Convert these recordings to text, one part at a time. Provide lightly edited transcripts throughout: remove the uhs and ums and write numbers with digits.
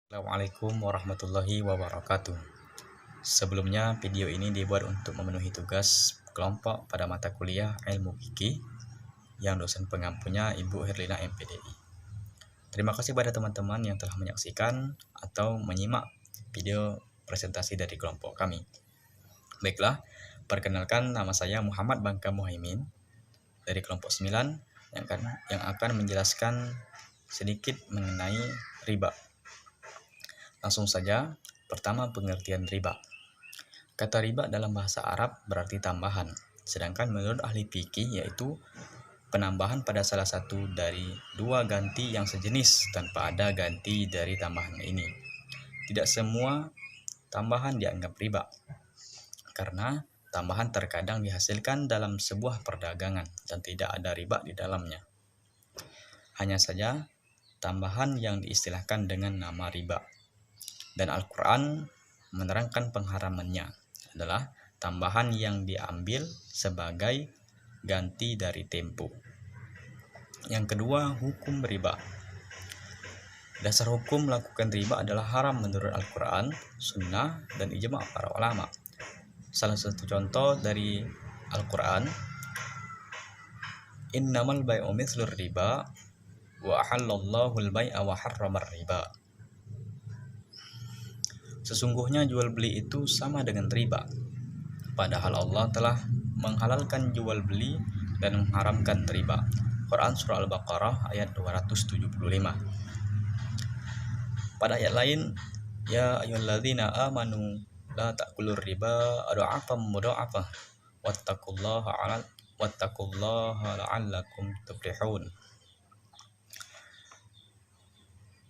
Assalamualaikum warahmatullahi wabarakatuh. Sebelumnya, video ini dibuat untuk memenuhi tugas kelompok pada mata kuliah Ilmu Fikih yang dosen pengampunya Ibu Herlina MPDI. Terima kasih pada teman-teman yang telah menyaksikan atau menyimak video presentasi dari kelompok kami. Baiklah, perkenalkan, nama saya Muhammad Bangka Muhaimin dari kelompok 9 yang akan menjelaskan sedikit mengenai riba. Langsung saja, pertama pengertian riba. Kata riba dalam bahasa Arab berarti tambahan, sedangkan menurut ahli fikih yaitu penambahan pada salah satu dari dua ganti yang sejenis tanpa ada ganti dari tambahan ini. Tidak semua tambahan dianggap riba, karena tambahan terkadang dihasilkan dalam sebuah perdagangan dan tidak ada riba di dalamnya. Hanya saja tambahan yang diistilahkan dengan nama riba. Dan Al-Quran menerangkan pengharamannya adalah tambahan yang diambil sebagai ganti dari tempo. Yang kedua, hukum riba. Dasar hukum melakukan riba adalah haram menurut Al-Quran, Sunnah, dan ijma' para ulama. Salah satu contoh dari Al-Quran, Innamal bai'u mithlur riba wa ahallallahu al-bai'a wa harramar riba. Sesungguhnya jual beli itu sama dengan riba, padahal Allah telah menghalalkan jual beli dan mengharamkan riba. Quran Surah Al-Baqarah ayat 275. Pada ayat lain, Ya ayyuhalladzina amanu la ta'kulur riba adha'afan mudha'afah wattaqullaha la'allakum tuflihun.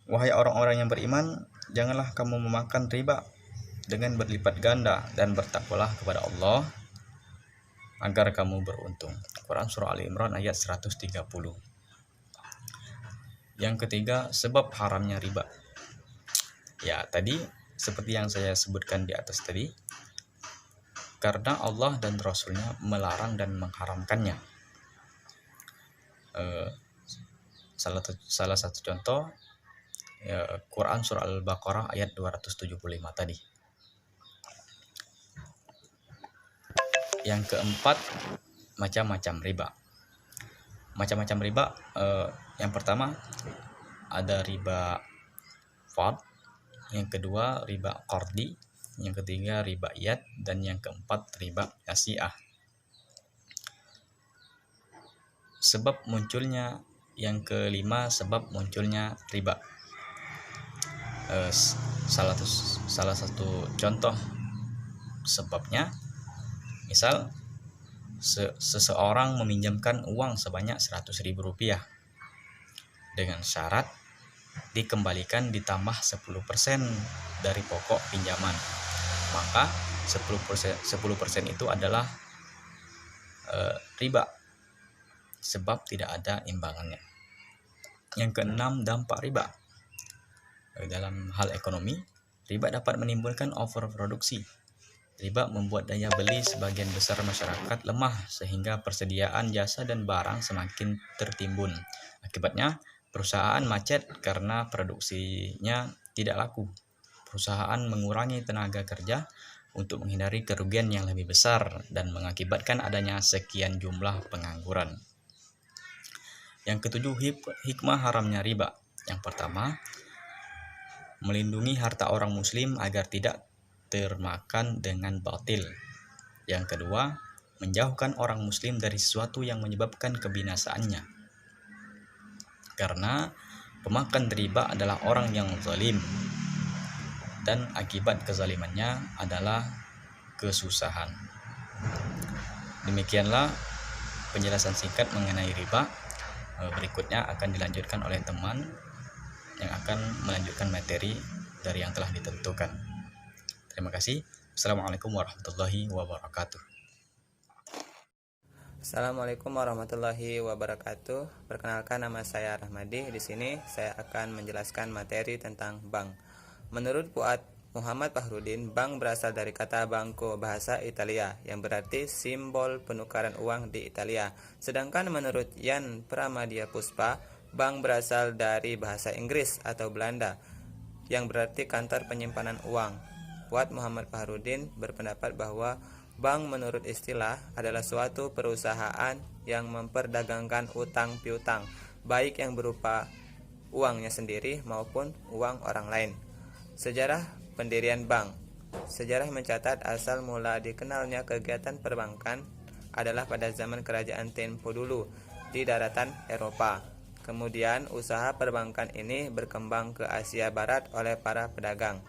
Wahai orang-orang yang beriman, janganlah kamu memakan riba dengan berlipat ganda dan bertakwalah kepada Allah agar kamu beruntung. Quran Surah Ali Imran ayat 130. Yang ketiga, sebab haramnya riba. Ya, tadi seperti yang saya sebutkan di atas tadi, karena Allah dan Rasulnya melarang dan mengharamkannya. Salah satu contoh, Quran Surah Al-Baqarah ayat 275 tadi. Yang keempat, macam-macam riba. Macam-macam riba, yang pertama ada riba fard, yang kedua riba qardi, yang ketiga riba iyad, dan yang keempat riba nasi'ah. Sebab munculnya, yang kelima sebab munculnya riba. Salah satu contoh sebabnya, misal seseorang meminjamkan uang sebanyak 100.000 rupiah dengan syarat dikembalikan ditambah 10% dari pokok pinjaman, maka 10% itu adalah riba, sebab tidak ada imbangannya. Yang keenam, dampak riba. Dalam hal ekonomi, riba dapat menimbulkan overproduksi. Riba membuat daya beli sebagian besar masyarakat lemah sehingga persediaan jasa dan barang semakin tertimbun. Akibatnya, perusahaan macet karena produksinya tidak laku. Perusahaan mengurangi tenaga kerja untuk menghindari kerugian yang lebih besar dan mengakibatkan adanya sekian jumlah pengangguran. Yang ketujuh, hikmah haramnya riba. Yang pertama, melindungi harta orang muslim agar tidak termakan dengan batil. Yang kedua, menjauhkan orang muslim dari sesuatu yang menyebabkan kebinasaannya, karena pemakan riba adalah orang yang zalim dan akibat kezalimannya adalah kesusahan. Demikianlah penjelasan singkat mengenai riba. Berikutnya akan dilanjutkan oleh teman yang akan melanjutkan materi dari yang telah ditentukan. Terima kasih. Assalamualaikum warahmatullahi wabarakatuh. Assalamualaikum warahmatullahi wabarakatuh. Perkenalkan, nama saya Rahmadi. Di sini saya akan menjelaskan materi tentang bank. Menurut Fuad Muhammad Fahrudin, bank berasal dari kata banco bahasa Italia yang berarti simbol penukaran uang di Italia. Sedangkan menurut Yan Pramadia Puspa, bank berasal dari bahasa Inggris atau Belanda yang berarti kantor penyimpanan uang. Fuad Muhammad Fahrudin berpendapat bahwa bank menurut istilah adalah suatu perusahaan yang memperdagangkan utang piutang, baik yang berupa uangnya sendiri maupun uang orang lain. Sejarah pendirian bank. Sejarah mencatat asal mula dikenalnya kegiatan perbankan adalah pada zaman kerajaan Tempo dulu di daratan Eropa. Kemudian usaha perbankan ini berkembang ke Asia Barat oleh para pedagang.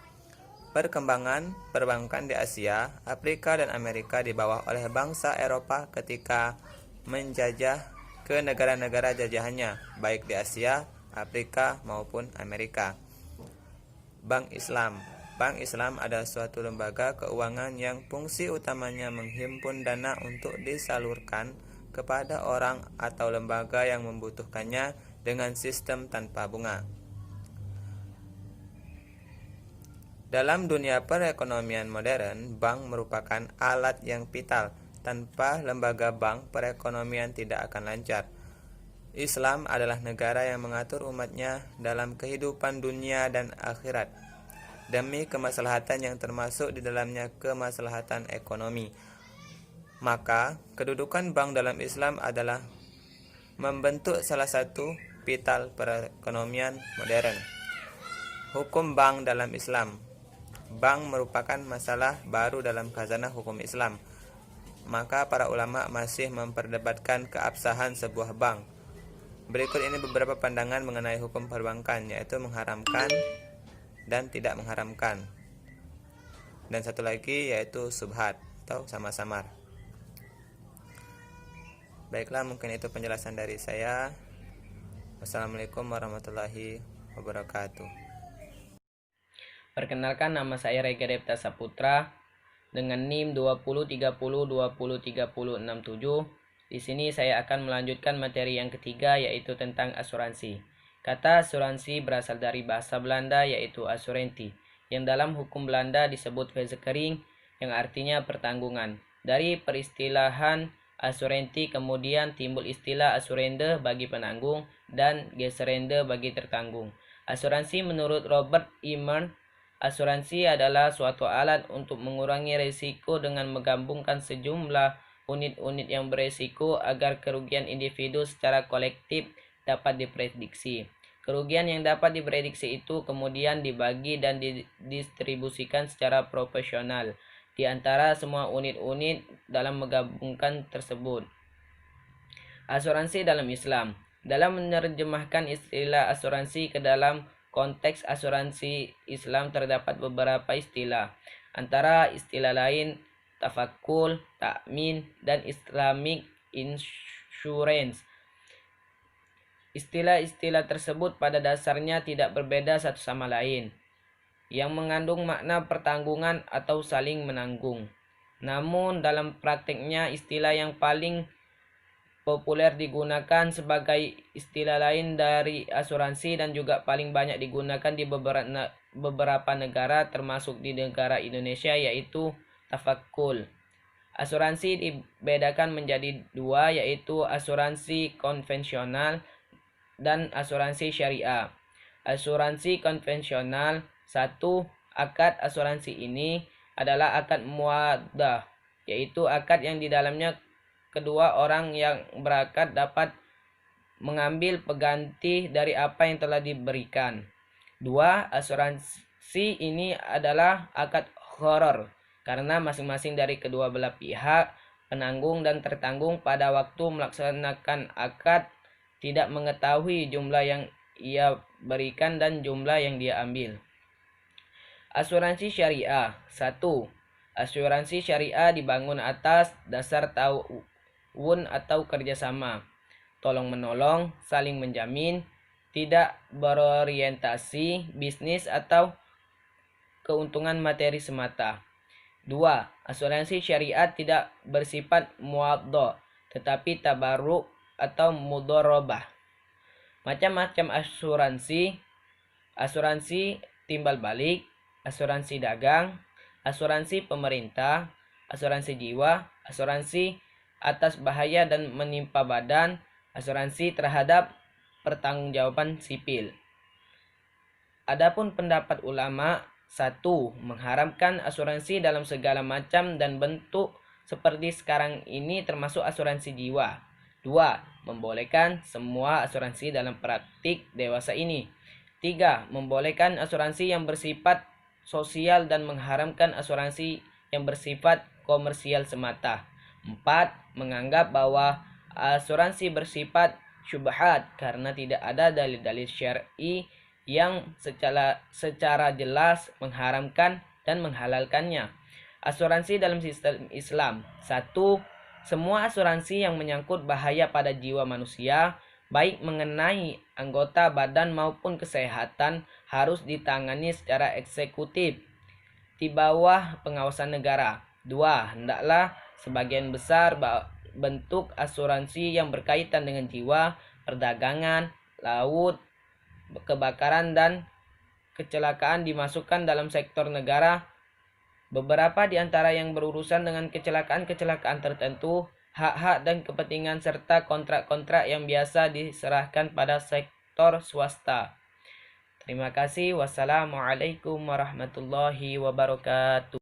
Perkembangan perbankan di Asia, Afrika, dan Amerika dibawa oleh bangsa Eropa ketika menjajah ke negara-negara jajahannya, baik di Asia, Afrika, maupun Amerika. Bank Islam. Bank Islam adalah suatu lembaga keuangan yang fungsi utamanya menghimpun dana untuk disalurkan kepada orang atau lembaga yang membutuhkannya dengan sistem tanpa bunga. Dalam dunia perekonomian modern, bank merupakan alat yang vital. Tanpa lembaga bank, perekonomian tidak akan lancar. Islam adalah negara yang mengatur umatnya dalam kehidupan dunia dan akhirat demi kemaslahatan yang termasuk di dalamnya kemaslahatan ekonomi. Maka, kedudukan bank dalam Islam adalah membentuk salah satu vital perekonomian modern. Hukum bank dalam Islam. Bank merupakan masalah baru dalam khazanah hukum Islam. Maka para ulama masih memperdebatkan keabsahan sebuah bank. Berikut ini beberapa pandangan mengenai hukum perbankan, yaitu mengharamkan dan tidak mengharamkan. Dan satu lagi yaitu subhat atau samar-samar. Baiklah, mungkin itu penjelasan dari saya. Wassalamualaikum warahmatullahi wabarakatuh. Perkenalkan, nama saya Rega Depta Saputra dengan NIM 2030203067. Di sini saya akan melanjutkan materi yang ketiga, yaitu tentang asuransi. Kata asuransi berasal dari bahasa Belanda, yaitu assurantie, yang dalam hukum Belanda disebut verzekering, yang artinya pertanggungan. Dari peristilahan assurantie kemudian timbul istilah assurende bagi penanggung dan geserende bagi tertanggung. Asuransi menurut Robert Eamer, asuransi adalah suatu alat untuk mengurangi risiko dengan menggabungkan sejumlah unit-unit yang berisiko agar kerugian individu secara kolektif dapat diprediksi. Kerugian yang dapat diprediksi itu kemudian dibagi dan didistribusikan secara proporsional di antara semua unit-unit dalam menggabungkan tersebut. Asuransi dalam Islam. Dalam menerjemahkan istilah asuransi ke dalam konteks asuransi Islam terdapat beberapa istilah. Antara istilah lain tafakul, takmin, dan Islamic insurance. Istilah-istilah tersebut pada dasarnya tidak berbeda satu sama lain, yang mengandung makna pertanggungan atau saling menanggung. Namun dalam prakteknya istilah yang paling populer digunakan sebagai istilah lain dari asuransi dan juga paling banyak digunakan di beberapa negara termasuk di negara Indonesia, yaitu tafakul. Asuransi dibedakan menjadi dua, yaitu asuransi konvensional dan asuransi syariah. Asuransi konvensional. Satu, akad asuransi ini adalah akad muwaddah, yaitu akad yang di dalamnya kedua orang yang berakad dapat mengambil pengganti dari apa yang telah diberikan. Dua, asuransi ini adalah akad gharar, karena masing-masing dari kedua belah pihak, penanggung dan tertanggung, pada waktu melaksanakan akad tidak mengetahui jumlah yang ia berikan dan jumlah yang dia ambil. Asuransi syariah. 1. Asuransi syariah dibangun atas dasar ta'awun atau kerjasama, tolong-menolong, saling menjamin, tidak berorientasi bisnis atau keuntungan materi semata. 2. Asuransi syariat tidak bersifat muwaddah, tetapi tabarruk atau mudharabah. Macam-macam asuransi: asuransi timbal balik, asuransi dagang, asuransi pemerintah, asuransi jiwa, asuransi atas bahaya dan menimpa badan, asuransi terhadap pertanggungjawaban sipil. Adapun pendapat ulama, 1. Mengharamkan asuransi dalam segala macam dan bentuk seperti sekarang ini termasuk asuransi jiwa. 2. Membolehkan semua asuransi dalam praktik dewasa ini. 3. Membolehkan asuransi yang bersifat sosial dan mengharamkan asuransi yang bersifat komersial semata. 4. Menganggap bahwa asuransi bersifat syubhat karena tidak ada dalil-dalil syar'i yang secara jelas mengharamkan dan menghalalkannya. Asuransi dalam sistem Islam. 1. Semua asuransi yang menyangkut bahaya pada jiwa manusia, baik mengenai anggota badan maupun kesehatan, harus ditangani secara eksekutif di bawah pengawasan negara. 2. Hendaklah sebagian besar bentuk asuransi yang berkaitan dengan jiwa, perdagangan, laut, kebakaran, dan kecelakaan dimasukkan dalam sektor negara. Beberapa di antara yang berurusan dengan kecelakaan-kecelakaan tertentu, hak-hak dan kepentingan serta kontrak-kontrak yang biasa diserahkan pada sektor swasta. Terima kasih. Wassalamualaikum warahmatullahi wabarakatuh.